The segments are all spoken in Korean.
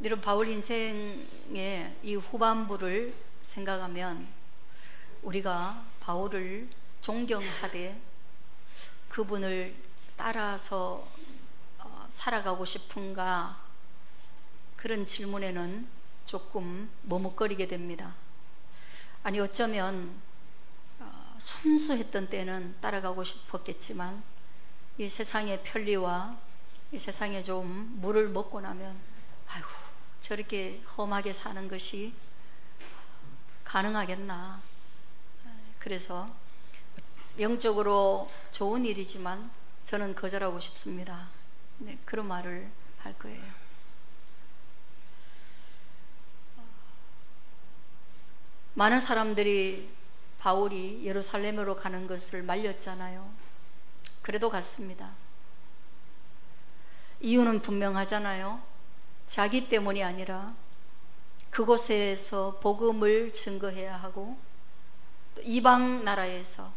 이런 바울 인생의 이 후반부를 생각하면 우리가 바울을 존경하되 그분을 따라서 살아가고 싶은가, 그런 질문에는 조금 머뭇거리게 됩니다. 아니, 어쩌면 순수했던 때는 따라가고 싶었겠지만 이 세상의 편리와 이 세상에 좀 물을 먹고 나면 아이고, 저렇게 험하게 사는 것이 가능하겠나. 그래서 영적으로 좋은 일이지만 저는 거절하고 싶습니다. 네, 그런 말을 할 거예요. 많은 사람들이 바울이 예루살렘으로 가는 것을 말렸잖아요. 그래도 갔습니다. 이유는 분명하잖아요. 자기 때문이 아니라 그곳에서 복음을 증거해야 하고, 또 이방 나라에서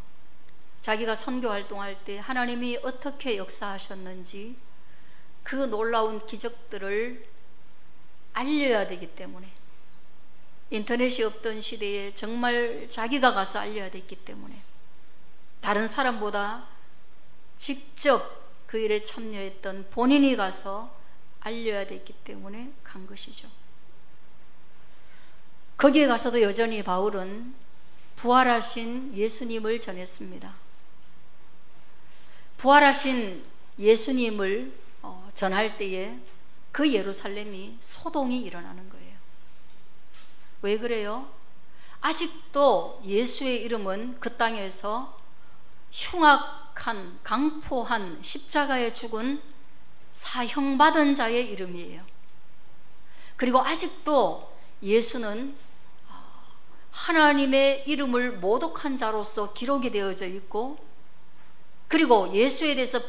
자기가 선교 활동할 때 하나님이 어떻게 역사하셨는지 그 놀라운 기적들을 알려야 되기 때문에, 인터넷이 없던 시대에 정말 자기가 가서 알려야 됐기 때문에 다른 사람보다 직접 그 일에 참여했던 본인이 가서 알려야 됐기 때문에 간 것이죠. 거기에 가서도 여전히 바울은 부활하신 예수님을 전했습니다. 부활하신 예수님을 전할 때에 그 예루살렘이 소동이 일어나는 거예요. 왜 그래요? 아직도 예수의 이름은 그 땅에서 흉악한, 강포한, 십자가에 죽은 사형받은 자의 이름이에요. 그리고 아직도 예수는 하나님의 이름을 모독한 자로서 기록이 되어져 있고, 그리고 예수에 대해서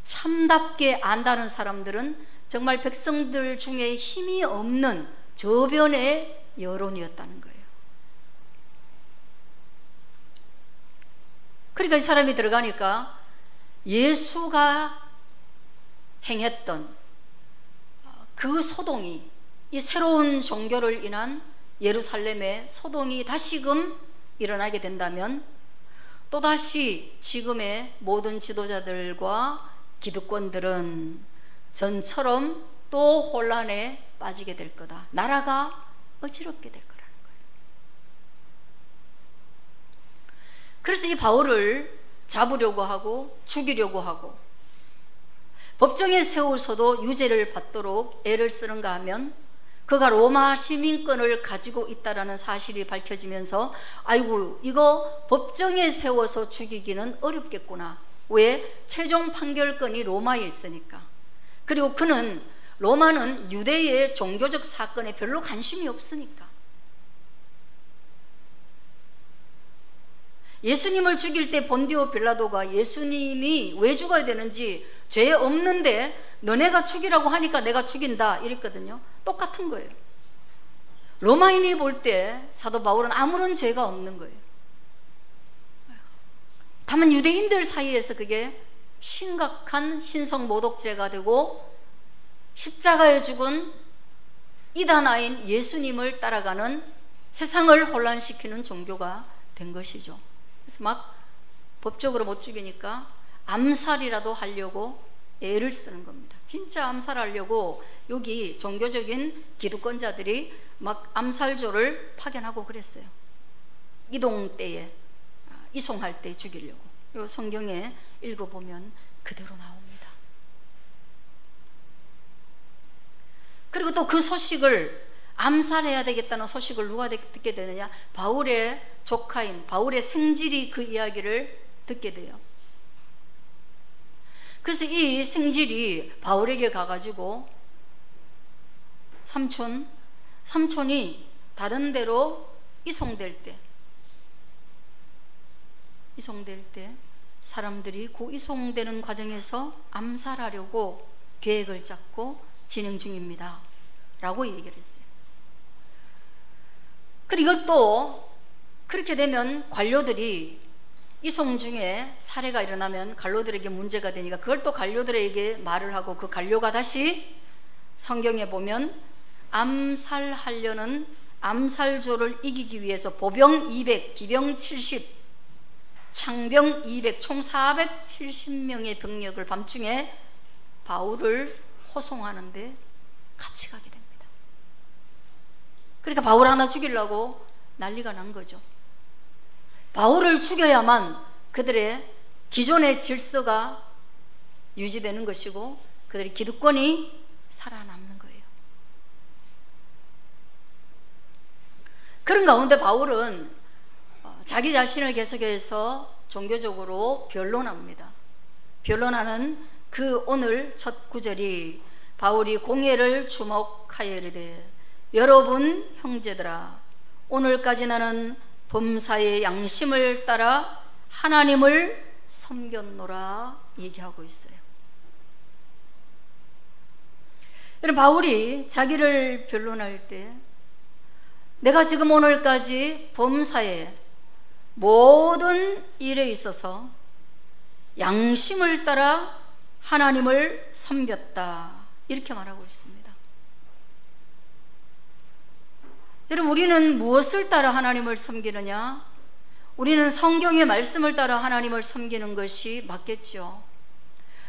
참답게 안다는 사람들은 정말 백성들 중에 힘이 없는 저변의 여론이었다는 거예요. 그러니까 이 사람이 들어가니까 예수가 행했던 그 소동이, 이 새로운 종교를 인한 예루살렘의 소동이 다시금 일어나게 된다면 또다시 지금의 모든 지도자들과 기득권들은 전처럼 또 혼란에 빠지게 될 거다. 나라가 어지럽게 될 거라는 거예요. 그래서 이 바울을 잡으려고 하고 죽이려고 하고 법정에 세워서도 유죄를 받도록 애를 쓰는가 하면, 그가 로마 시민권을 가지고 있다는 사실이 밝혀지면서 아이고, 이거 법정에 세워서 죽이기는 어렵겠구나. 왜? 최종 판결권이 로마에 있으니까. 그리고 그는 로마는 유대의 종교적 사건에 별로 관심이 없으니까. 예수님을 죽일 때 본디오 빌라도가 예수님이 왜 죽어야 되는지, 죄 없는데 너네가 죽이라고 하니까 내가 죽인다 이랬거든요. 똑같은 거예요. 로마인이 볼 때 사도 바울은 아무런 죄가 없는 거예요. 다만 유대인들 사이에서 그게 심각한 신성 모독죄가 되고 십자가에 죽은 이단아인 예수님을 따라가는, 세상을 혼란시키는 종교가 된 것이죠. 그래서 막 법적으로 못 죽이니까 암살이라도 하려고 애를 쓰는 겁니다. 진짜 암살하려고 여기 종교적인 기득권자들이 막 암살조를 파견하고 그랬어요. 이동 때에, 이송할 때 죽이려고. 이 성경에 읽어보면 그대로 나옵니다. 그리고 또 그 소식을, 암살해야 되겠다는 소식을 누가 듣게 되느냐? 바울의 조카인 바울의 생질이 그 이야기를 듣게 돼요. 그래서 이 생질이 바울에게 가가지고 삼촌이 다른 데로 이송될 때 사람들이 그 이송되는 과정에서 암살하려고 계획을 잡고 진행 중입니다 라고 얘기를 했어요. 그리고 이것도 그렇게 되면 관료들이, 이송 중에 사례가 일어나면 관료들에게 문제가 되니까 그걸 또 관료들에게 말을 하고, 그 관료가 다시 성경에 보면 암살하려는 암살조를 이기기 위해서 보병 200, 기병 70, 창병 200, 총 470명의 병력을 밤중에 바울을 호송하는데 같이 가게 됩니다. 그러니까 바울 하나 죽이려고 난리가 난 거죠. 바울을 죽여야만 그들의 기존의 질서가 유지되는 것이고 그들의 기득권이 살아남는 거예요. 그런 가운데 바울은 자기 자신을 계속해서 종교적으로 변론합니다. 변론하는 그 오늘 첫 구절이 바울이 공회를 주목하여 이르되 여러분 형제들아 오늘까지 나는 범사의 양심을 따라 하나님을 섬겼노라 얘기하고 있어요. 여러분 바울이 자기를 변론할 때 내가 지금 오늘까지 범사의 모든 일에 있어서 양심을 따라 하나님을 섬겼다 이렇게 말하고 있습니다. 여러분 우리는 무엇을 따라 하나님을 섬기느냐? 우리는 성경의 말씀을 따라 하나님을 섬기는 것이 맞겠죠.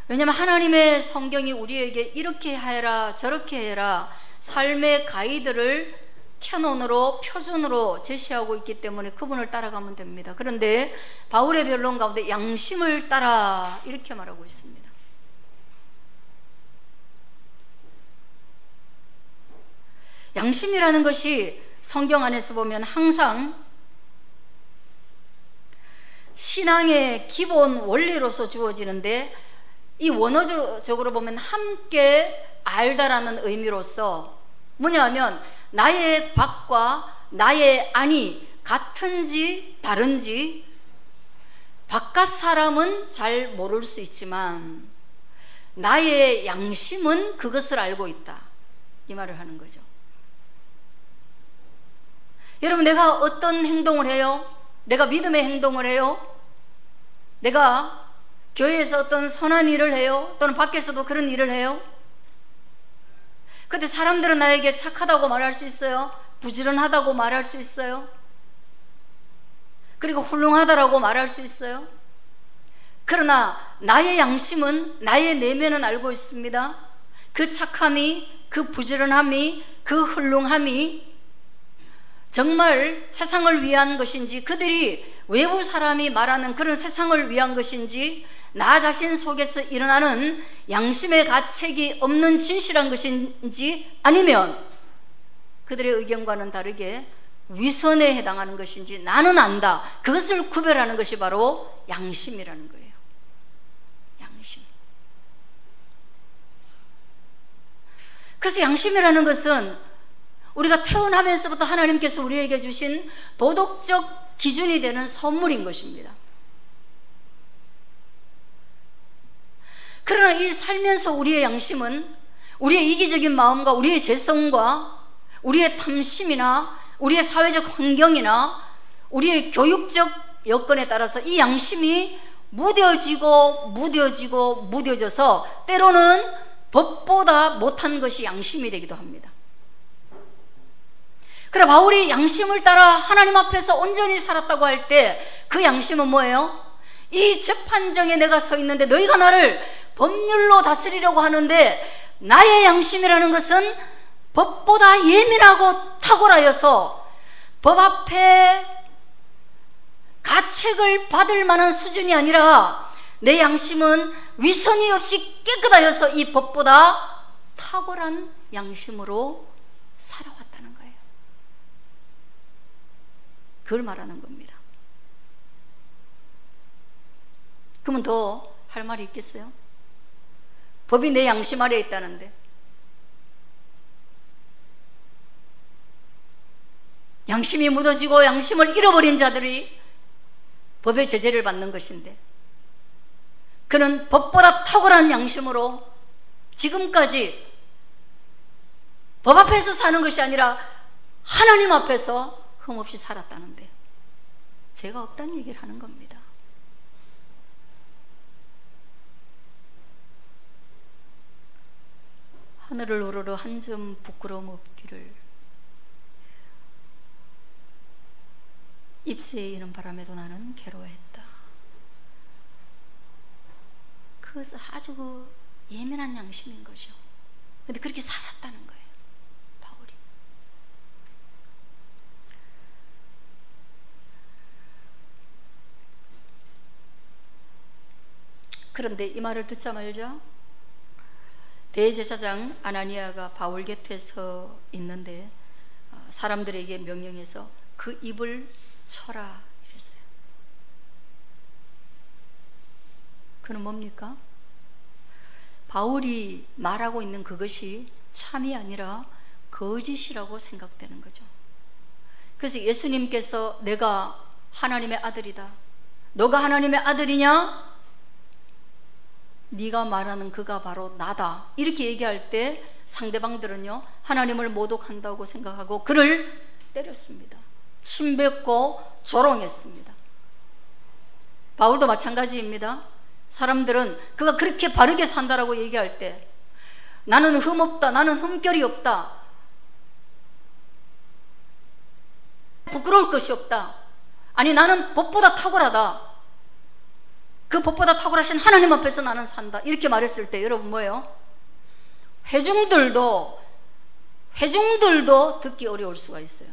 왜냐하면 하나님의 성경이 우리에게 이렇게 해라 저렇게 해라 삶의 가이드를 캐논으로 표준으로 제시하고 있기 때문에 그분을 따라가면 됩니다. 그런데 바울의 변론 가운데 양심을 따라 이렇게 말하고 있습니다. 양심이라는 것이 성경 안에서 보면 항상 신앙의 기본 원리로서 주어지는데 이 원어적으로 보면 함께 알다라는 의미로서 뭐냐 하면 나의 밖과 나의 안이 같은지 다른지 바깥 사람은 잘 모를 수 있지만 나의 양심은 그것을 알고 있다 이 말을 하는 거죠. 여러분 내가 어떤 행동을 해요? 내가 믿음의 행동을 해요? 내가 교회에서 어떤 선한 일을 해요? 또는 밖에서도 그런 일을 해요? 근데 사람들은 나에게 착하다고 말할 수 있어요? 부지런하다고 말할 수 있어요? 그리고 훌륭하다라고 말할 수 있어요? 그러나 나의 양심은 나의 내면은 알고 있습니다. 그 착함이 그 부지런함이 그 훌륭함이 정말 세상을 위한 것인지 그들이 외부 사람이 말하는 그런 세상을 위한 것인지 나 자신 속에서 일어나는 양심의 가책이 없는 진실한 것인지 아니면 그들의 의견과는 다르게 위선에 해당하는 것인지 나는 안다 그것을 구별하는 것이 바로 양심이라는 거예요. 양심. 그래서 양심이라는 것은 우리가 태어나면서부터 하나님께서 우리에게 주신 도덕적 기준이 되는 선물인 것입니다. 그러나 이 살면서 우리의 양심은 우리의 이기적인 마음과 우리의 재성과 우리의 탐심이나 우리의 사회적 환경이나 우리의 교육적 여건에 따라서 이 양심이 무뎌져서 때로는 법보다 못한 것이 양심이 되기도 합니다. 그래 바울이 양심을 따라 하나님 앞에서 온전히 살았다고 할 때 그 양심은 뭐예요? 이 재판정에 내가 서 있는데 너희가 나를 법률로 다스리려고 하는데 나의 양심이라는 것은 법보다 예민하고 탁월하여서 법 앞에 가책을 받을 만한 수준이 아니라 내 양심은 위선이 없이 깨끗하여서 이 법보다 탁월한 양심으로 살아왔다는 거예요. 그걸 말하는 겁니다. 그러면 더 할 말이 있겠어요? 법이 내 양심 아래에 있다는데 양심이 묻어지고 양심을 잃어버린 자들이 법의 제재를 받는 것인데 그는 법보다 탁월한 양심으로 지금까지 법 앞에서 사는 것이 아니라 하나님 앞에서 흠없이 살았다는데 죄가 없다는 얘기를 하는 겁니다. 하늘을 우러러 한 점 부끄러움 없기를. 입새에 이는 바람에도 나는 괴로워했다. 그것은 아주 그 예민한 양심인 거죠. 근데 그렇게 살았다는 거예요, 바울이. 그런데 이 말을 듣자마자 대제사장 아나니아가 바울 곁에 서 있는데 사람들에게 명령해서 그 입을 쳐라 이랬어요. 그는 뭡니까? 바울이 말하고 있는 그것이 참이 아니라 거짓이라고 생각되는 거죠. 그래서 예수님께서 내가 하나님의 아들이다, 너가 하나님의 아들이냐? 네가 말하는 그가 바로 나다, 이렇게 얘기할 때 상대방들은요 하나님을 모독한다고 생각하고 그를 때렸습니다. 침뱉고 조롱했습니다. 바울도 마찬가지입니다. 사람들은 그가 그렇게 바르게 산다라고 얘기할 때 나는 흠없다, 나는 흠결이 없다, 부끄러울 것이 없다, 아니 나는 법보다 탁월하다, 그 법보다 탁월하신 하나님 앞에서 나는 산다, 이렇게 말했을 때 여러분 뭐예요? 회중들도 듣기 어려울 수가 있어요.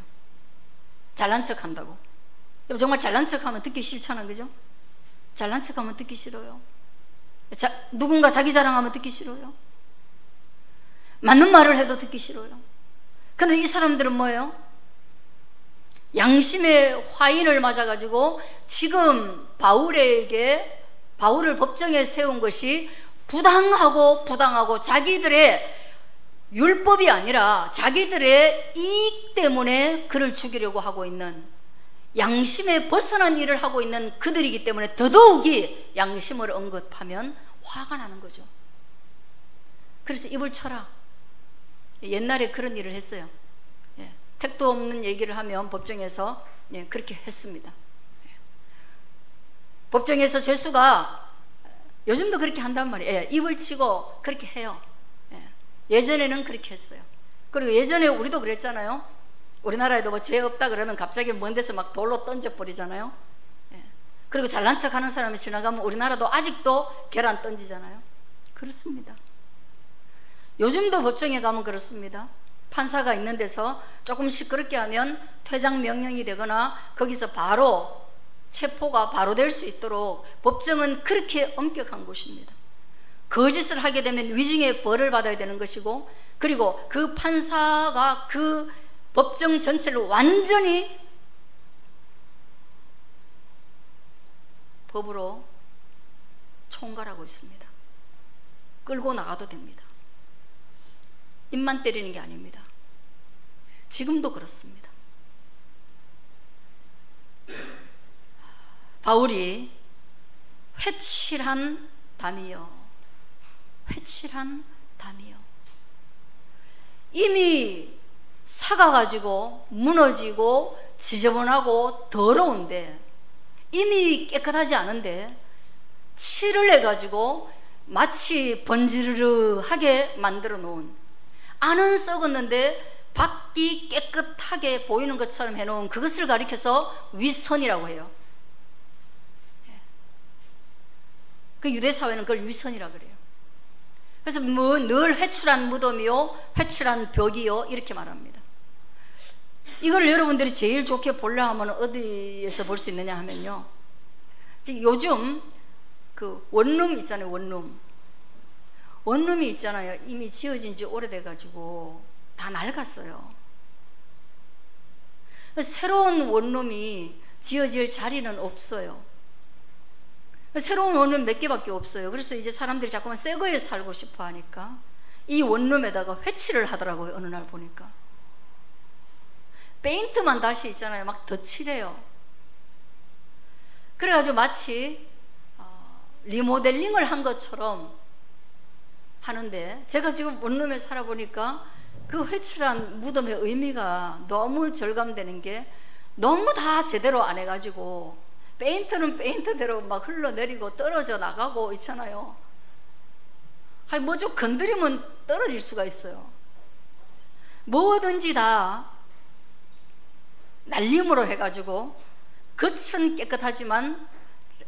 잘난 척 한다고. 정말 잘난 척 하면 듣기 싫잖아, 그죠? 잘난 척 하면 듣기 싫어요. 누군가 자기 자랑하면 듣기 싫어요. 맞는 말을 해도 듣기 싫어요. 그런데 이 사람들은 뭐예요? 양심의 화인을 맞아가지고 지금 바울을 법정에 세운 것이 부당하고 자기들의 율법이 아니라 자기들의 이익 때문에 그를 죽이려고 하고 있는, 양심에 벗어난 일을 하고 있는 그들이기 때문에 더더욱이 양심을 언급하면 화가 나는 거죠. 그래서 입을 쳐라. 옛날에 그런 일을 했어요. 택도 없는 얘기를 하면 법정에서 그렇게 했습니다. 법정에서 죄수가 요즘도 그렇게 한단 말이에요. 입을 치고 그렇게 해요. 예전에는 그렇게 했어요. 그리고 예전에 우리도 그랬잖아요. 우리나라에도 뭐 죄 없다 그러면 갑자기 먼 데서 막 돌로 던져버리잖아요. 그리고 잘난 척 하는 사람이 지나가면 우리나라도 아직도 계란 던지잖아요. 그렇습니다. 요즘도 법정에 가면 그렇습니다. 판사가 있는 데서 조금 시끄럽게 하면 퇴장 명령이 되거나 거기서 바로 체포가 바로 될 수 있도록 법정은 그렇게 엄격한 곳입니다. 거짓을 하게 되면 위증의 벌을 받아야 되는 것이고, 그리고 그 판사가 그 법정 전체를 완전히 법으로 총괄하고 있습니다. 끌고 나가도 됩니다. 입만 때리는 게 아닙니다. 지금도 그렇습니다. 바울이 회칠한 담이요, 이미 사가가지고 무너지고 지저분하고 더러운데, 이미 깨끗하지 않은데 칠을 해가지고 마치 번지르르하게 만들어 놓은, 안은 썩었는데 밖이 깨끗하게 보이는 것처럼 해놓은 그것을 가리켜서 위선이라고 해요. 그 유대사회는 그걸 위선이라고 그래요. 그래서 뭐 늘 회출한 무덤이요, 회출한 벽이요, 이렇게 말합니다. 이걸 여러분들이 제일 좋게 보려 하면 어디에서 볼 수 있느냐 하면요, 요즘 그 원룸 있잖아요. 원룸이 있잖아요. 이미 지어진 지 오래돼 가지고 다 낡았어요. 새로운 원룸이 지어질 자리는 없어요. 새로운 원룸 몇 개밖에 없어요. 그래서 이제 사람들이 자꾸만 새 거에 살고 싶어 하니까 이 원룸에다가 회칠을 하더라고요. 어느 날 보니까 페인트만 다시 있잖아요. 막 덧칠해요. 그래가지고 마치 리모델링을 한 것처럼 하는데, 제가 지금 원룸에 살아보니까 그 회칠한 무덤의 의미가 너무 절감되는 게, 너무 다 제대로 안 해가지고 페인트는 페인트대로 막 흘러내리고 떨어져 나가고 있잖아요. 뭐 좀 건드리면 떨어질 수가 있어요. 뭐든지 다 날림으로 해가지고 겉은 깨끗하지만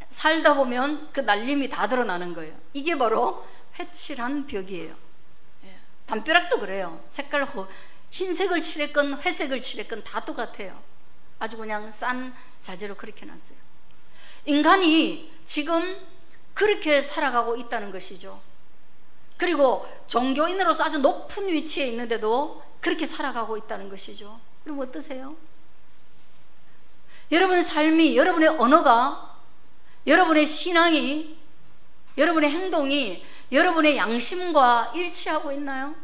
살다 보면 그 날림이 다 드러나는 거예요. 이게 바로 회칠한 벽이에요. 담벼락도 그래요. 색깔 흰색을 칠했건 회색을 칠했건 다 똑같아요. 아주 그냥 싼 자재로 그렇게 놨어요. 인간이 지금 그렇게 살아가고 있다는 것이죠. 그리고 종교인으로서 아주 높은 위치에 있는데도 그렇게 살아가고 있다는 것이죠. 그럼 어떠세요? 여러분의 삶이, 여러분의 언어가, 여러분의 신앙이, 여러분의 행동이 여러분의 양심과 일치하고 있나요?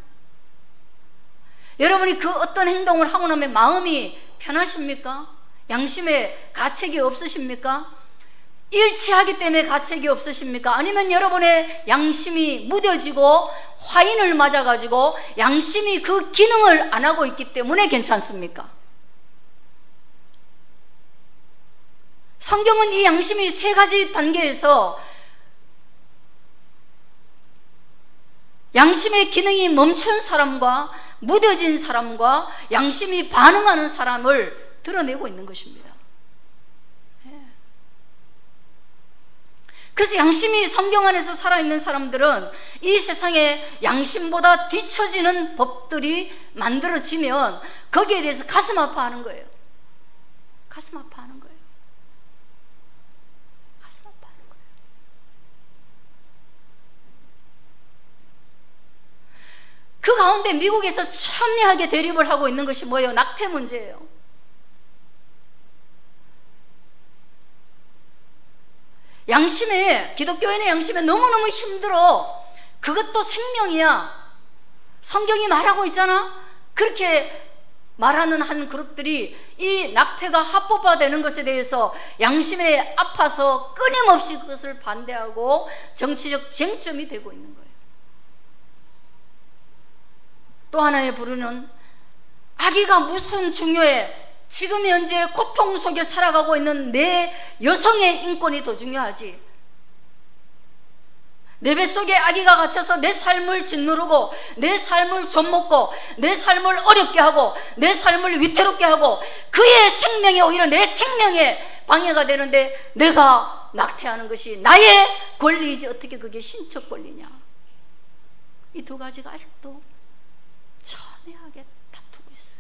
여러분이 그 어떤 행동을 하고 나면 마음이 편하십니까? 양심에 가책이 없으십니까? 일치하기 때문에 가책이 없으십니까? 아니면 여러분의 양심이 무뎌지고 화인을 맞아가지고 양심이 그 기능을 안 하고 있기 때문에 괜찮습니까? 성경은 이 양심이 세 가지 단계에서 양심의 기능이 멈춘 사람과 무뎌진 사람과 양심이 반응하는 사람을 드러내고 있는 것입니다. 그래서 양심이 성경 안에서 살아있는 사람들은 이 세상에 양심보다 뒤처지는 법들이 만들어지면 거기에 대해서 가슴 아파하는 거예요. 가슴 아파하는 거예요. 가슴 아파하는 거예요. 그 가운데 미국에서 첨예하게 대립을 하고 있는 것이 뭐예요? 낙태 문제예요. 양심에, 기독교인의 양심에 너무너무 힘들어. 그것도 생명이야. 성경이 말하고 있잖아. 그렇게 말하는 한 그룹들이 이 낙태가 합법화되는 것에 대해서 양심에 아파서 끊임없이 그것을 반대하고 정치적 쟁점이 되고 있는 거예요. 또 하나의 부류는 아기가 무슨 중요해? 지금 현재 고통 속에 살아가고 있는 내 여성의 인권이 더 중요하지. 내 뱃속에 아기가 갇혀서 내 삶을 짓누르고 내 삶을 좀먹고 내 삶을 어렵게 하고 내 삶을 위태롭게 하고 그의 생명이 오히려 내 생명에 방해가 되는데 내가 낙태하는 것이 나의 권리이지 어떻게 그게 신적 권리냐. 이 두 가지가 아직도 첨예하게 다투고 있어요.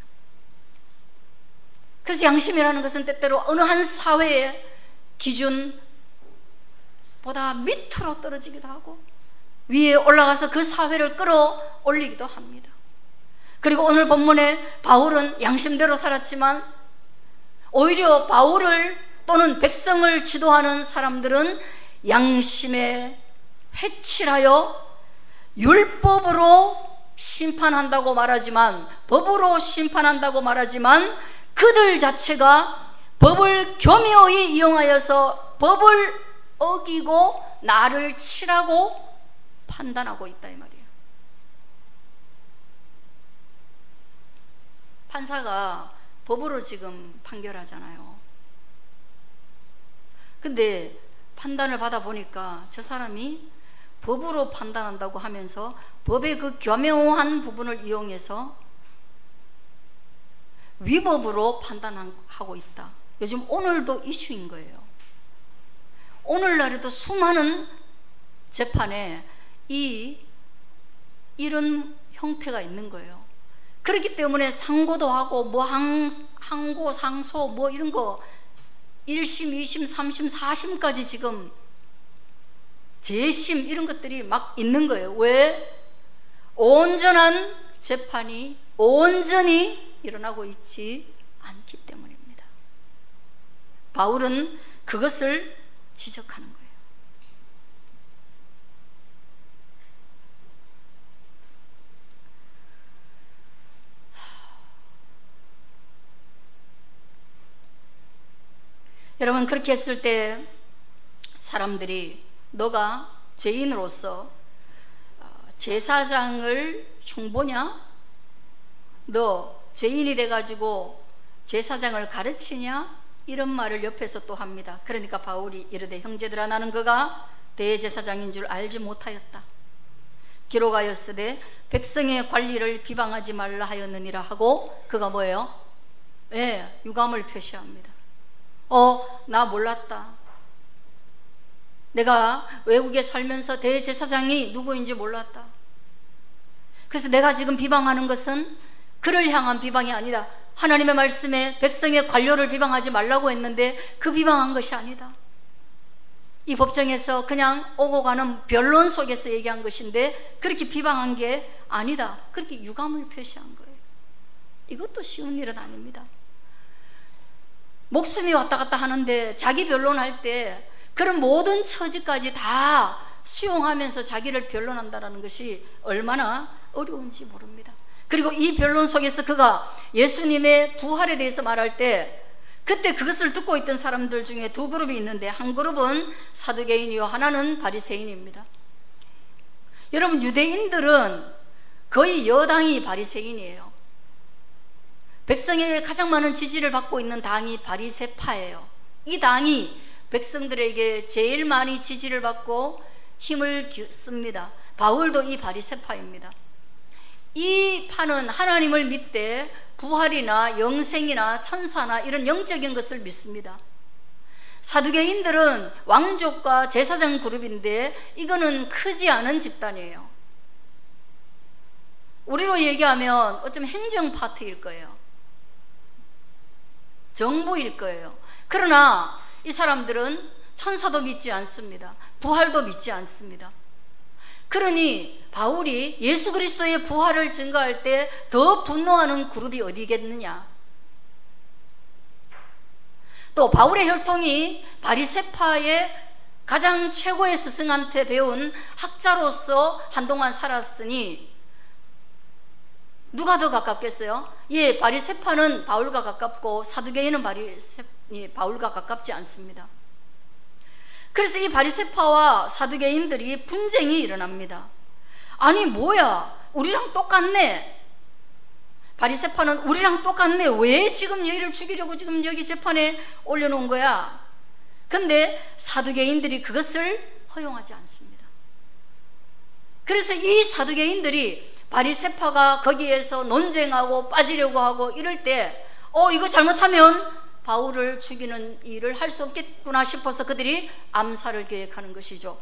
그래서 양심이라는 것은 때때로 어느 한 사회의 기준보다 밑으로 떨어지기도 하고 위에 올라가서 그 사회를 끌어올리기도 합니다. 그리고 오늘 본문에 바울은 양심대로 살았지만 오히려 바울을 또는 백성을 지도하는 사람들은 양심에 회칠하여 율법으로 심판한다고 말하지만, 법으로 심판한다고 말하지만 그들 자체가 법을 교묘히 이용하여서 법을 어기고 나를 치라고 판단하고 있다 이 말이에요. 판사가 법으로 지금 판결하잖아요. 근데 판단을 받아보니까 저 사람이 법으로 판단한다고 하면서 법의 그 교묘한 부분을 이용해서 위법으로 판단하고 있다. 요즘 오늘도 이슈인 거예요. 오늘날에도 수많은 재판에 이런 형태가 있는 거예요. 그렇기 때문에 상고도 하고 뭐 항고, 상소 뭐 이런 거 1심, 2심, 3심, 4심까지 지금 재심 이런 것들이 막 있는 거예요. 왜? 온전한 재판이 온전히 일어나고 있지 않기 때문입니다. 바울은 그것을 지적하는 거예요. 여러분, 그렇게 했을 때 사람들이 너가 죄인으로서 제사장을 흉보냐? 너 죄인이 돼가지고 제사장을 가르치냐? 이런 말을 옆에서 또 합니다. 그러니까 바울이 이르되 형제들아 나는 그가 대제사장인 줄 알지 못하였다. 기록하였으되 백성의 관리를 비방하지 말라 하였느니라 하고, 그가 뭐예요? 예, 유감을 표시합니다. 나 몰랐다. 내가 외국에 살면서 대제사장이 누구인지 몰랐다. 그래서 내가 지금 비방하는 것은 그를 향한 비방이 아니다. 하나님의 말씀에 백성의 관료를 비방하지 말라고 했는데 그 비방한 것이 아니다. 이 법정에서 그냥 오고 가는 변론 속에서 얘기한 것인데 그렇게 비방한 게 아니다. 그렇게 유감을 표시한 거예요. 이것도 쉬운 일은 아닙니다. 목숨이 왔다 갔다 하는데 자기 변론할 때 그런 모든 처지까지 다 수용하면서 자기를 변론한다는 것이 얼마나 어려운지 모릅니다. 그리고 이 변론 속에서 그가 예수님의 부활에 대해서 말할 때 그때 그것을 듣고 있던 사람들 중에 두 그룹이 있는데, 한 그룹은 사두개인이요, 하나는 바리새인입니다. 여러분, 유대인들은 거의 여당이 바리새인이에요. 백성에게 가장 많은 지지를 받고 있는 당이 바리새파예요. 이 당이 백성들에게 제일 많이 지지를 받고 힘을 씁니다. 바울도 이 바리새파입니다. 이 파는 하나님을 믿되 부활이나 영생이나 천사나 이런 영적인 것을 믿습니다. 사두개인들은 왕족과 제사장 그룹인데 이거는 크지 않은 집단이에요. 우리로 얘기하면 어쩌면 행정 파트일 거예요. 정부일 거예요. 그러나 이 사람들은 천사도 믿지 않습니다. 부활도 믿지 않습니다. 그러니 바울이 예수 그리스도의 부활을 증거할 때 더 분노하는 그룹이 어디겠느냐. 또 바울의 혈통이 바리새파의 가장 최고의 스승한테 배운 학자로서 한동안 살았으니 누가 더 가깝겠어요? 예, 바리새파는 바울과 가깝고 사두개인은 바울과 가깝지 않습니다. 그래서 이 바리새파와 사두개인들이 분쟁이 일어납니다. 아니 뭐야, 우리랑 똑같네. 바리새파는 우리랑 똑같네. 왜 지금 얘를 죽이려고 지금 여기 재판에 올려놓은 거야? 근데 사두개인들이 그것을 허용하지 않습니다. 그래서 이 사두개인들이 바리새파가 거기에서 논쟁하고 빠지려고 하고 이럴 때 이거 잘못하면 바울을 죽이는 일을 할 수 없겠구나 싶어서 그들이 암살을 계획하는 것이죠.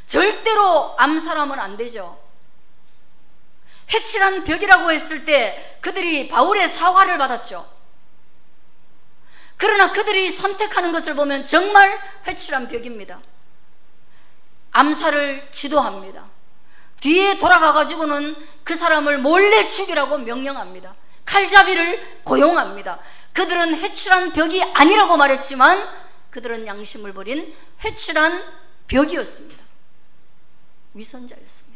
절대로 암살하면 안 되죠. 회칠한 벽이라고 했을 때 그들이 바울의 사화를 받았죠. 그러나 그들이 선택하는 것을 보면 정말 회칠한 벽입니다. 암살을 지도합니다. 뒤에 돌아가가지고는 그 사람을 몰래 죽이라고 명령합니다. 칼잡이를 고용합니다. 그들은 회칠한 벽이 아니라고 말했지만 그들은 양심을 버린 회칠한 벽이었습니다. 위선자였습니다.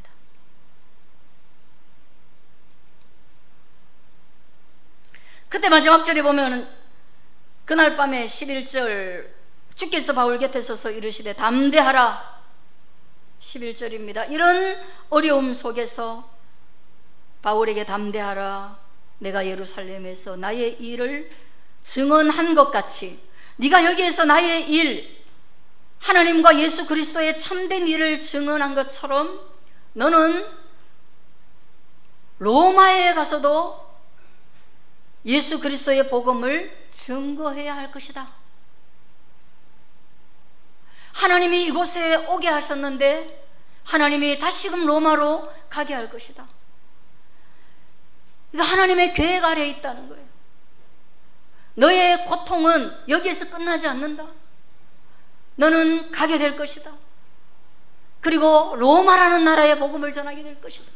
그때 마지막 절에 보면 그날 밤에 11절 주께서 바울 곁에 서서 이르시되 담대하라. 11절입니다. 이런 어려움 속에서 바울에게 담대하라. 내가 예루살렘에서 나의 일을 증언한 것 같이 네가 여기에서 나의 일, 하나님과 예수 그리스도의 참된 일을 증언한 것처럼 너는 로마에 가서도 예수 그리스도의 복음을 증거해야 할 것이다. 하나님이 이곳에 오게 하셨는데 하나님이 다시금 로마로 가게 할 것이다. 이거 하나님의 계획 아래에 있다는 거예요. 너의 고통은 여기에서 끝나지 않는다. 너는 가게 될 것이다. 그리고 로마라는 나라의 복음을 전하게 될 것이다.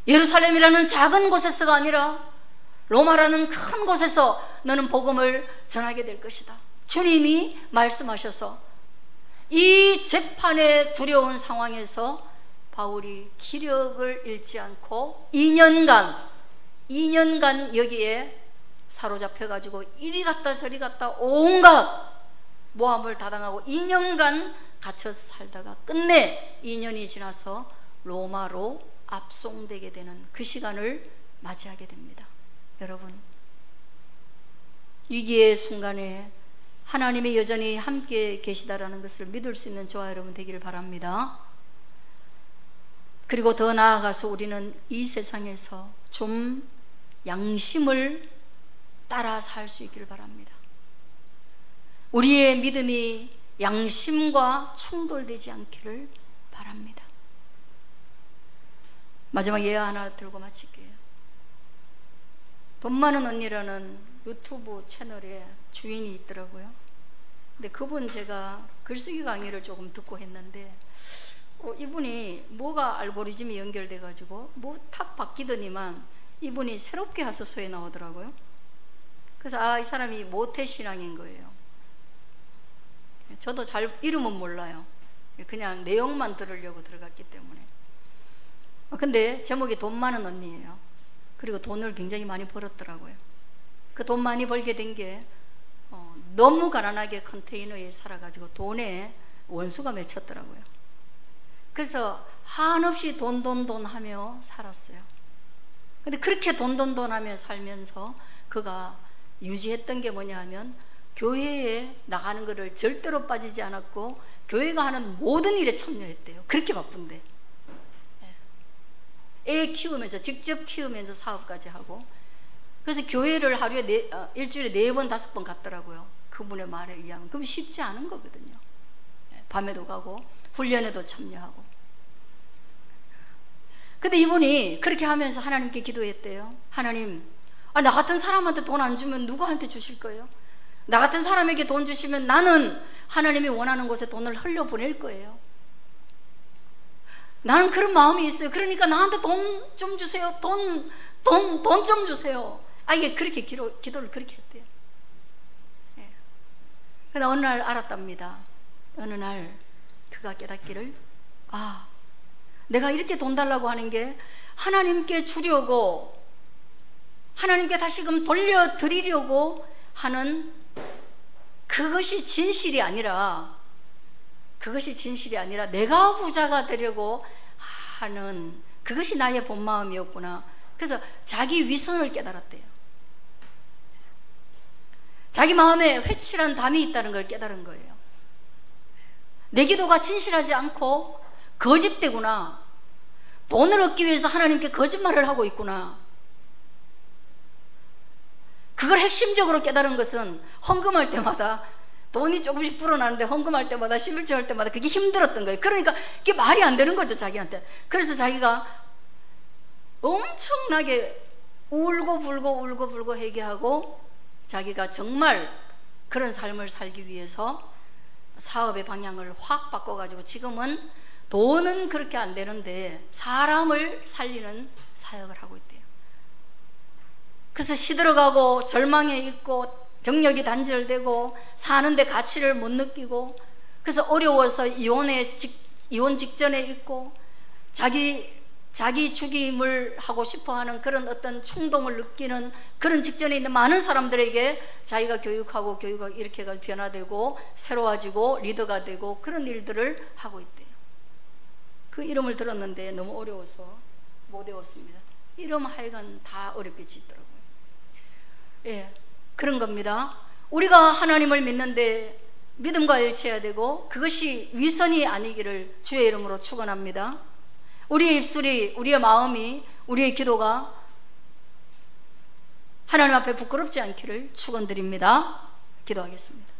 예루살렘이라는 작은 곳에서가 아니라 로마라는 큰 곳에서 너는 복음을 전하게 될 것이다. 주님이 말씀하셔서 이 재판의 두려운 상황에서 바울이 기력을 잃지 않고 2년간 여기에 사로잡혀가지고 이리 갔다 저리 갔다 온갖 모함을 다당하고 2년간 갇혀 살다가 끝내 2년이 지나서 로마로 압송되게 되는 그 시간을 맞이하게 됩니다. 여러분, 위기의 순간에 하나님이 여전히 함께 계시다라는 것을 믿을 수 있는 저와 여러분 되기를 바랍니다. 그리고 더 나아가서 우리는 이 세상에서 좀 양심을 따라 살 수 있기를 바랍니다. 우리의 믿음이 양심과 충돌되지 않기를 바랍니다. 마지막 예화 하나 들고 마칠게요. 돈 많은 언니라는 유튜브 채널에 주인이 있더라고요. 근데 그분 제가 글쓰기 강의를 조금 듣고 했는데 이분이 뭐가 알고리즘이 연결돼 가지고 뭐 탁 바뀌더니만 이분이 새롭게 하소서에 나오더라고요. 그래서 이 사람이 모태신앙인 거예요. 저도 잘 이름은 몰라요. 그냥 내용만 들으려고 들어갔기 때문에. 근데 제목이 돈 많은 언니예요. 그리고 돈을 굉장히 많이 벌었더라고요. 그 돈 많이 벌게 된 게 너무 가난하게 컨테이너에 살아가지고 돈에 원수가 맺혔더라고요. 그래서 한없이 돈 하며 살았어요. 근데 그렇게 돈 하며 살면서 그가 유지했던 게 뭐냐 하면 교회에 나가는 것을 절대로 빠지지 않았고 교회가 하는 모든 일에 참여했대요. 그렇게 바쁜데. 애 키우면서 직접 키우면서 사업까지 하고, 그래서 교회를 하루에 일주일에 4번 5번 갔더라고요. 그분의 말에 의하면. 그럼 쉽지 않은 거거든요. 밤에도 가고 훈련에도 참여하고. 근데 이분이 그렇게 하면서 하나님께 기도했대요. 하나님, 나 같은 사람한테 돈 안 주면 누구한테 주실 거예요? 나 같은 사람에게 돈 주시면 나는 하나님이 원하는 곳에 돈을 흘려보낼 거예요. 나는 그런 마음이 있어요. 그러니까 나한테 돈 좀 주세요. 돈 좀 주세요. 이게 그렇게 기도를 그렇게 했대요. 근데 어느 날 알았답니다. 어느 날 그가 깨닫기를, 내가 이렇게 돈 달라고 하는 게 하나님께 주려고, 하나님께 다시금 돌려드리려고 하는 그것이 진실이 아니라 내가 부자가 되려고 하는 그것이 나의 본 마음이었구나. 그래서 자기 위선을 깨달았대요. 자기 마음에 회칠한 담이 있다는 걸 깨달은 거예요. 내 기도가 진실하지 않고 거짓되구나. 돈을 얻기 위해서 하나님께 거짓말을 하고 있구나. 그걸 핵심적으로 깨달은 것은 헌금할 때마다 돈이 조금씩 불어나는데 헌금할 때마다 11조 할 때마다 그게 힘들었던 거예요. 그러니까 그게 말이 안 되는 거죠, 자기한테. 그래서 자기가 엄청나게 울고 회개하고 자기가 정말 그런 삶을 살기 위해서 사업의 방향을 확 바꿔가지고 지금은 돈은 그렇게 안 되는데 사람을 살리는 사역을 하고 있대요. 그래서 시들어가고 절망에 있고 경력이 단절되고 사는데 가치를 못 느끼고, 그래서 어려워서 이혼 직전에 있고 자기 죽임을 하고 싶어하는 그런 어떤 충동을 느끼는 그런 직전에 있는 많은 사람들에게 자기가 교육하고 이렇게 변화되고 새로워지고 리더가 되고 그런 일들을 하고 있대요. 그 이름을 들었는데 너무 어려워서 못 외웠습니다. 이름 하여간 다 어렵게 짓더라고요. 그런 겁니다. 우리가 하나님을 믿는데 믿음과 일치해야 되고 그것이 위선이 아니기를 주의 이름으로 축원합니다. 우리의 입술이, 우리의 마음이, 우리의 기도가 하나님 앞에 부끄럽지 않기를 축원드립니다. 기도하겠습니다.